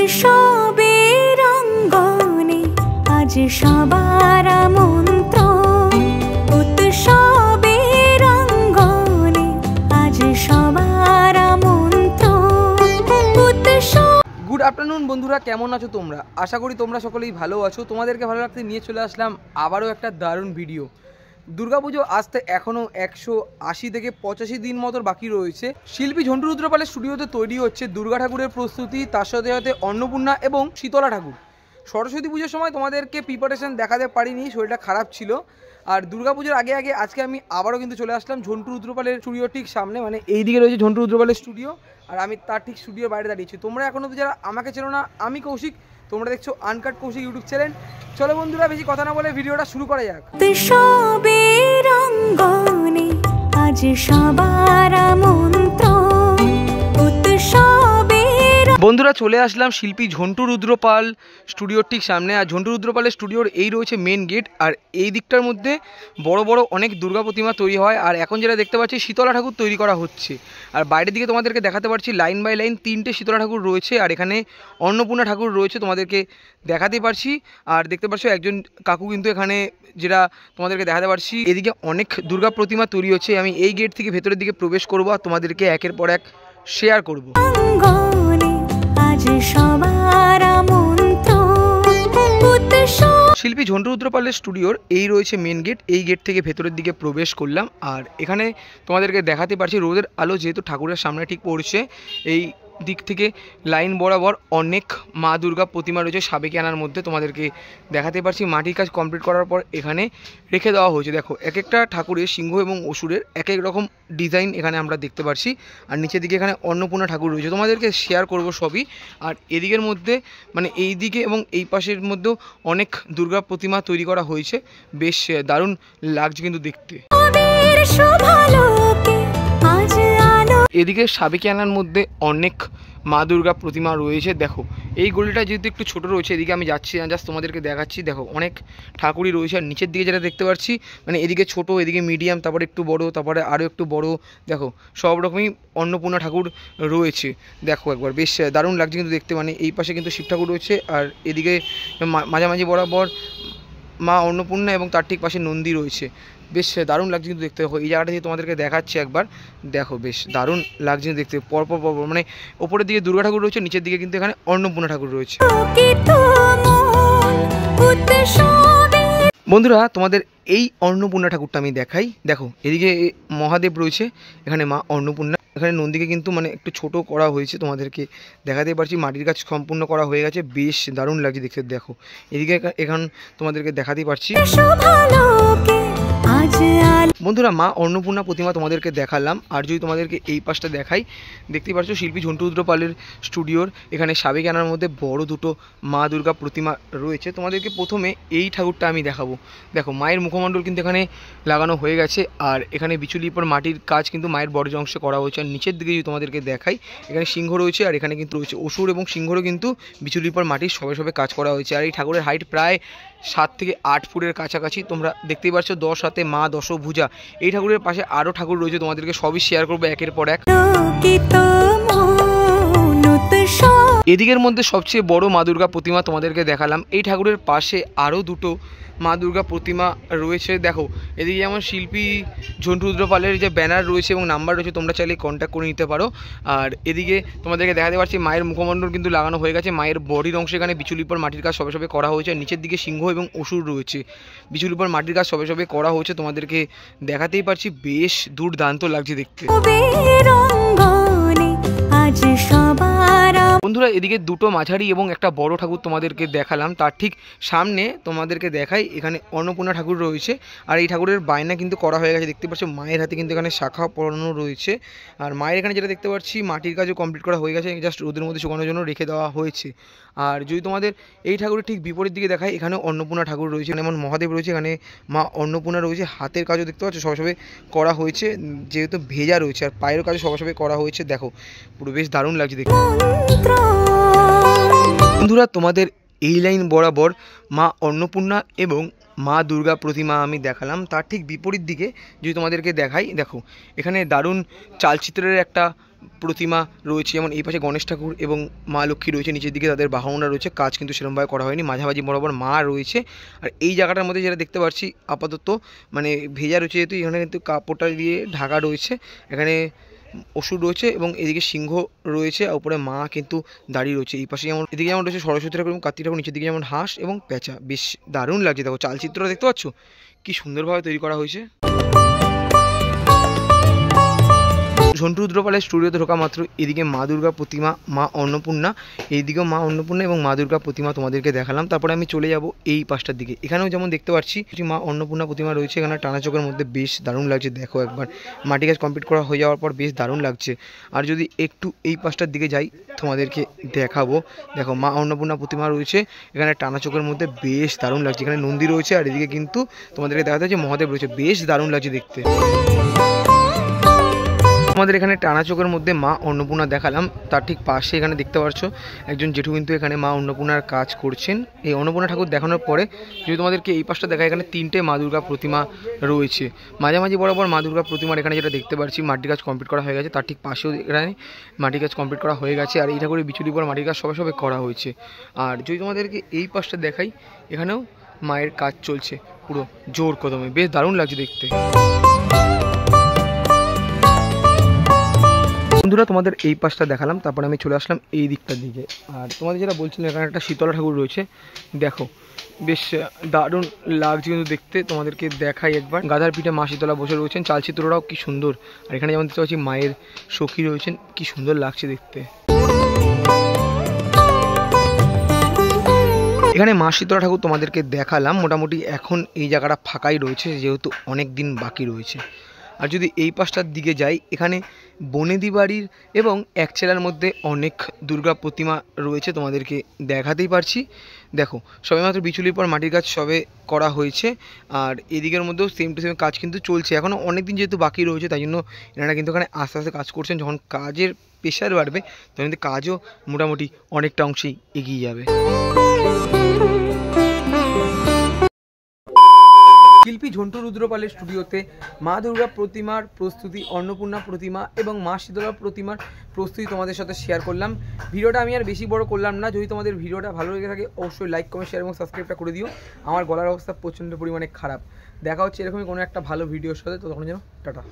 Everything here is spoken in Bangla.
উৎসবের অঙ্গনে আজ সবার আমন্ত্রণ, উৎসবের অঙ্গনে আজ সবার আমন্ত্রণ। গুড আফটারনুন বন্ধুরা, কেমন আছো তোমরা? আশা করি তোমরা সকলেই ভালো আছো। তোমাদেরকে ভালো রাখতে নিয়ে চলে আসলাম আবারও একটা দারুণ ভিডিও। দুর্গাপুজো আসতে এখনও 180 থেকে 85 দিন মতো বাকি রয়েছে। শিল্পী ঝন্টু রুদ্রপালের স্টুডিওতে তৈরি হচ্ছে দুর্গা ঠাকুরের প্রস্তুতি, তার সাথে সাথে অন্নপূর্ণা এবং শীতলা ঠাকুর। সরস্বতী পুজোর সময় তোমাদেরকে প্রিপারেশন দেখাতে পারিনি, শরীরটা খারাপ ছিল। আর দুর্গাপুজোর আগে আজকে আমি আবারও কিন্তু চলে আসলাম ঝন্টু রুদ্রপালের স্টুডিও ঠিক সামনে, মানে এই দিকে রয়েছে ঝন্টু রুদ্রপালের স্টুডিও, আর আমি তার ঠিক স্টুডিওর বাইরে দাঁড়িয়েছি। তোমরা এখনও তো যারা আমাকে চেনো না, আমি কৌশিক, তোমরা দেখছো আনকাট কৌশিক ইউটিউব চ্যানেল। চলো বন্ধুরা, বেশি কথা না বলে ভিডিওটা শুরু করা যাক। উৎসবের অঙ্গনে আজ সবার আমন্ত্রণ, উৎসবের। বন্ধুরা, চলে আসলাম শিল্পী ঝন্টু রুদ্রপাল স্টুডিওর ঠিক সামনে। আর ঝন্টু রুদ্রপালের স্টুডিওর এই রয়েছে মেন গেট, আর এই দিকটার মধ্যে বড় বড় অনেক দুর্গা প্রতিমা তৈরি হয়। আর এখন যেটা দেখতে পাচ্ছি, শীতলা ঠাকুর তৈরি করা হচ্ছে। আর বাইরের দিকে তোমাদেরকে দেখাতে পারছি লাইন বাই লাইন 3টে শীতলা ঠাকুর রয়েছে, আর এখানে অন্নপূর্ণা ঠাকুর রয়েছে, তোমাদেরকে দেখাতে পারছি। আর দেখতে পাচ্ছ একজন কাকু কিন্তু এখানে, যেটা তোমাদেরকে দেখাতে পারছি, এদিকে অনেক দুর্গা প্রতিমা তৈরি হচ্ছে। আমি এই গেট থেকে ভেতরের দিকে প্রবেশ করবো আর তোমাদেরকে একের পর এক শেয়ার করবো। শিল্পী ঝন্টু রুদ্রপালের স্টুডিওর এই রয়েছে মেন গেট, এই গেট থেকে ভেতরের দিকে প্রবেশ করলাম। আর এখানে তোমাদেরকে দেখাতে পারছি রোদের আলো যেহেতু ঠাকুরের সামনে ঠিক পড়ছে, এই দিক থেকে লাইন বরাবর অনেক মা দুর্গা প্রতিমা রয়েছে সাবেকি আনার মধ্যে। তোমাদেরকে দেখাতে পারছি মাটির কাজ কমপ্লিট করার পর এখানে রেখে দেওয়া হয়েছে। দেখো, এক একটা ঠাকুরের সিংহ এবং অসুরের এক এক রকম ডিজাইন এখানে আমরা দেখতে পারছি। আর নিচের দিকে এখানে অন্নপূর্ণা ঠাকুর রয়েছে, তোমাদেরকে শেয়ার করব সবই। আর এদিকের মধ্যে, মানে এই দিকে এবং এই পাশের মধ্যেও অনেক দুর্গা প্রতিমা তৈরি করা হয়েছে, বেশ দারুণ লাগছে কিন্তু দেখতে। এদিকে সাবেকি আনার মধ্যে অনেক মা দুর্গা প্রতিমা রয়েছে। দেখো, এই গলিটা যেহেতু একটু ছোট রয়েছে, এদিকে আমি যাচ্ছি না, জাস্ট তোমাদেরকে দেখাচ্ছি। দেখো, অনেক ঠাকুরই রয়েছে। আর নিচের দিকে যেটা দেখতে পাচ্ছি, মানে এদিকে ছোট, এদিকে মিডিয়াম, তারপরে একটু বড়, তারপরে আরও একটু বড়। দেখো, সব রকমই অন্নপূর্ণা ঠাকুর রয়েছে। দেখো একবার, বেশ দারুণ লাগছে কিন্তু দেখতে। মানে এই পাশে কিন্তু শিব ঠাকুর রয়েছে, আর এদিকে মাঝামাঝি বরাবর মা অন্নপূর্ণা এবং তার ঠিক পাশে নন্দী রয়েছে। বেশ দারুণ লাগছে কিন্তু দেখতে। দেখো, এই জায়গাটা দিয়ে তোমাদেরকে দেখাচ্ছি একবার। দেখো, বেশ দারুণ লাগছে দেখতে। পরপর মানে ওপরের দিকে দুর্গা ঠাকুর রয়েছে, নিচের দিকে কিন্তু এখানে অন্নপূর্ণা ঠাকুর রয়েছে। বন্ধুরা, তোমাদের এই অন্নপূর্ণা ঠাকুরটা আমি দেখাই। দেখো, এদিকে মহাদেব রয়েছে, এখানে মা অন্নপূর্ণা, এখানে নন্দীকে কিন্তু মানে একটু ছোট করা হয়েছে, তোমাদেরকে দেখাতে পারছি। মাটির কাজ সম্পূর্ণ করা হয়ে গেছে, বেশ দারুণ লাগছে দেখতে। দেখো, এদিকে এখন তোমাদেরকে দেখাতেই পারছি। বন্ধুরা, মা অন্নপূর্ণা প্রতিমা তোমাদেরকে দেখালাম। আর যদি তোমাদেরকে এই পাশটা দেখাই, দেখতেই পাচ্ছ শিল্পী ঝন্টু রুদ্রপালের স্টুডিওর এখানে সাবেকি আনার মধ্যে বড় দুটো মা দুর্গা প্রতিমা রয়েছে। তোমাদেরকে প্রথমে এই ঠাকুরটা আমি দেখাবো। দেখো, মায়ের মুখমণ্ডল কিন্তু এখানে লাগানো হয়ে গেছে, আর এখানে বিচুলির পর মাটির কাজ কিন্তু মায়ের বড় অংশে করা হয়েছে। আর নিচের দিকে যদি তোমাদেরকে দেখাই, এখানে সিংহ রয়েছে, আর এখানে কিন্তু রয়েছে অসুর এবং সিংহরও কিন্তু বিচুলির পর মাটির সবে সবে কাজ করা হয়েছে। আর এই ঠাকুরের হাইট প্রায় 7 থেকে 8 ফুটের কাছাকাছি। তোমরা দেখতেই পাচ্ছ 10 হাতে মা দশভুজা। এই ঠাকুরের পাশে আরও ঠাকুর রয়েছে, তোমাদেরকে সবই শেয়ার করবো একের পর এক। এদিকের মধ্যে সবচেয়ে বড় মা দুর্গা প্রতিমা তোমাদেরকে দেখালাম। এই ঠাকুরের পাশে আরও দুটো মা দুর্গা প্রতিমা রয়েছে। দেখো, এদিকে যেমন শিল্পী ঝন্টু রুদ্রপালের যে ব্যানার রয়েছে এবং নাম্বার রয়েছে, তোমরা চাইলে কন্ট্যাক্ট করে নিতে পারো। আর এদিকে তোমাদেরকে দেখাতে পারছি মায়ের মুখমণ্ডল কিন্তু লাগানো হয়ে গেছে। মায়ের বডির অংশে এখানে বিচুলির পর মাটির কাজ সবে সবে করা হয়েছে। নিচের দিকে সিংহ এবং অসুর রয়েছে, বিচুলির পর মাটির কাজ সবে সবে করা হয়েছে, তোমাদেরকে দেখাতেই পারছি। বেশ দুর্দান্ত লাগছে দেখতে। বন্ধুরা, এদিকে দুটো মাঝারি এবং একটা বড় ঠাকুর তোমাদেরকে দেখালাম। তার ঠিক সামনে তোমাদেরকে দেখাই, এখানে অন্নপূর্ণা ঠাকুর রয়েছে। আর এই ঠাকুরের বায়না কিন্তু করা হয়ে গেছে, দেখতে পাচ্ছ মায়ের হাতে কিন্তু এখানে শাখা পরানো রয়েছে। আর মায়ের এখানে যেটা দেখতে পাচ্ছি, মাটির কাজও কমপ্লিট করা হয়ে গেছে, জাস্ট রোদের মধ্যে শুকানোর জন্য রেখে দেওয়া হয়েছে। আর যদি তোমাদের এই ঠাকুরের ঠিক বিপরীত দিকে দেখায়, এখানে অন্নপূর্ণা ঠাকুর রয়েছে, যেমন মহাদেব রয়েছে, এখানে মা অন্নপূর্ণা রয়েছে। হাতের কাজও দেখতে পাচ্ছ সবে সবে করা হয়েছে, যেহেতু ভেজা রয়েছে। আর পায়ের কাজও সবে সবে করা হয়েছে। দেখো, পুরো বেশ দারুণ লাগছে দেখতে। বন্ধুরা, তোমাদের এই লাইন বরাবর মা অন্নপূর্ণা এবং মা দুর্গা প্রতিমা আমি দেখালাম। তার ঠিক বিপরীত দিকে যদি তোমাদেরকে দেখাই, দেখো এখানে দারুণ চালচিত্রের একটা প্রতিমা রয়েছে, যেমন এই পাশে গণেশ ঠাকুর এবং মা লক্ষ্মী রয়েছে, নিচের দিকে তাদের বাহনরা রয়েছে। কাজ কিন্তু সেরকমভাবে করা হয়নি, মাঝামাঝি বরাবর মা রয়েছে। আর এই জায়গাটার মধ্যে যেটা দেখতে পাচ্ছি আপাতত মানে ভেজা রয়েছে, যেহেতু এখানে কিন্তু কাপড়টা দিয়ে ঢাকা রয়েছে। এখানে অসুর রয়েছে এবং এদিকে সিংহ রয়েছে, আর উপরে মা কিন্তু দাঁড়িয়ে রয়েছে। এই পাশে যেমন এদিকে যেমন রয়েছে সরস্বতী ঠাকুর এবং কার্তিক ঠাকুর, নিচের দিকে যেমন হাঁস এবং পেঁচা। বেশ দারুণ লাগছে, দেখো চালচিত্রটা দেখতে পাচ্ছ কি সুন্দরভাবে তৈরি করা হয়েছে। ঝন্টু রুদ্রপালের স্টুডিওতে ঢোকা মাত্র এদিকে মা দুর্গা প্রতিমা, মা অন্নপূর্ণা, এইদিকেও মা অন্নপূর্ণা এবং মা দুর্গা প্রতিমা তোমাদেরকে দেখালাম। তারপরে আমি চলে যাব এই পাশটার দিকে। এখানেও যেমন দেখতে পাচ্ছি মা অন্নপূর্ণা প্রতিমা রয়েছে, এখানে টানা চোখের মধ্যে বেশ দারুণ লাগছে। দেখো একবার মাটি কাজ কমপ্লিট করা হয়ে যাওয়ার পর বেশ দারুণ লাগছে। আর যদি একটু এই পাশটার দিকে যাই তোমাদেরকে দেখাবো, দেখো মা অন্নপূর্ণা প্রতিমা রয়েছে, এখানে টানা চোখের মধ্যে বেশ দারুণ লাগছে। এখানে নন্দী রয়েছে আর এদিকে কিন্তু তোমাদেরকে দেখাতে হচ্ছে মহাদেব রয়েছে, বেশ দারুণ লাগছে দেখতে। আমাদের এখানে টানা চোখের মধ্যে মা অন্নপূর্ণা দেখালাম, তার ঠিক পাশে এখানে দেখতে পাচ্ছ একজন জেঠু কিন্তু এখানে মা অন্নপূর্ণার কাজ করছেন। এই অন্নপূর্ণা ঠাকুর দেখানোর পরে যদি তোমাদেরকে এই পাশটা দেখা, এখানে 3টে মা দুর্গা প্রতিমা রয়েছে। মাঝামাঝি বরাবর মা দুর্গা প্রতিমার এখানে যেটা দেখতে পাচ্ছি মাটির কাজ কমপ্লিট করা হয়ে গেছে, তার ঠিক পাশেও এখানে মাটির কাজ কমপ্লিট করা হয়ে গেছে। আর এই ঠাকুরের বিচুলির পর মাটির কাজ সবে সবে করা হয়েছে। আর যদি তোমাদেরকে এই পাশটা দেখাই, এখানেও মায়ের কাজ চলছে পুরো জোর কদমে, বেশ দারুণ লাগছে দেখতে। বন্ধুরা তোমাদের এই পাশটা দেখালাম, তারপরে আমি চলে আসলাম এই দিকটার দিকে। আর তোমাদের যেটা বলছিলাম এখানে একটা শীতলা ঠাকুর রয়েছে, দেখো বেশ দারুণ লাগছে কিন্তু দেখতে। তোমাদেরকে দেখাই একবার, গাধার পিঠে মা শীতলা বসে রয়েছেন, চালচিত্রটাও কি সুন্দর। আর এখানে যেমন দেখতে পাচ্ছি মায়ের সখী রয়েছেন, কি সুন্দর লাগছে দেখতে। এখানে মা শীতলা ঠাকুর তোমাদেরকে দেখালাম, মোটামুটি এখন এই জায়গাটা ফাঁকাই রয়েছে যেহেতু অনেক দিন বাকি রয়েছে। আর যদি এই পাশটার দিকে যাই, এখানে বনেদি বাড়ির এবং একচেলার মধ্যে অনেক দুর্গা প্রতিমা রয়েছে, তোমাদেরকে দেখাতেই পারছি। দেখো সবেমাত্র বিচুলির পর মাটির কাজ সবে করা হয়েছে। আর এদিকের মধ্যেও সেম টু সেম কাজ কিন্তু চলছে, এখনও অনেক দিন যেহেতু বাকি রয়েছে তাই জন্য এনারা কিন্তু এখানে আস্তে আস্তে কাজ করছেন। যখন কাজের প্রেশার বাড়বে তখন কিন্তু কাজও মোটামুটি অনেকটা অংশেই এগিয়ে যাবে। শিল্পী ঝন্টু রুদ্রপালের স্টুডিওতে মা দুর্গা প্রতিমার প্রস্তুতি, অন্নপূর্ণা প্রতিমা এবং মা শীতলা প্রতিমার প্রস্তুতি তোমাদের সাথে শেয়ার করলাম। ভিডিওটা আমি আর বেশি বড় করলাম না। যদি তোমাদের ভিডিওটা ভালো লেগে থাকে অবশ্যই লাইক, কমেন্ট, শেয়ার এবং সাবস্ক্রাইবটা করে দিও। আমার গলার অবস্থা প্রচণ্ড পরিমাণে খারাপ। দেখা হচ্ছে এরকমই কোনো একটা ভালো ভিডিওর সাথে, ততক্ষণ যেন টাটা।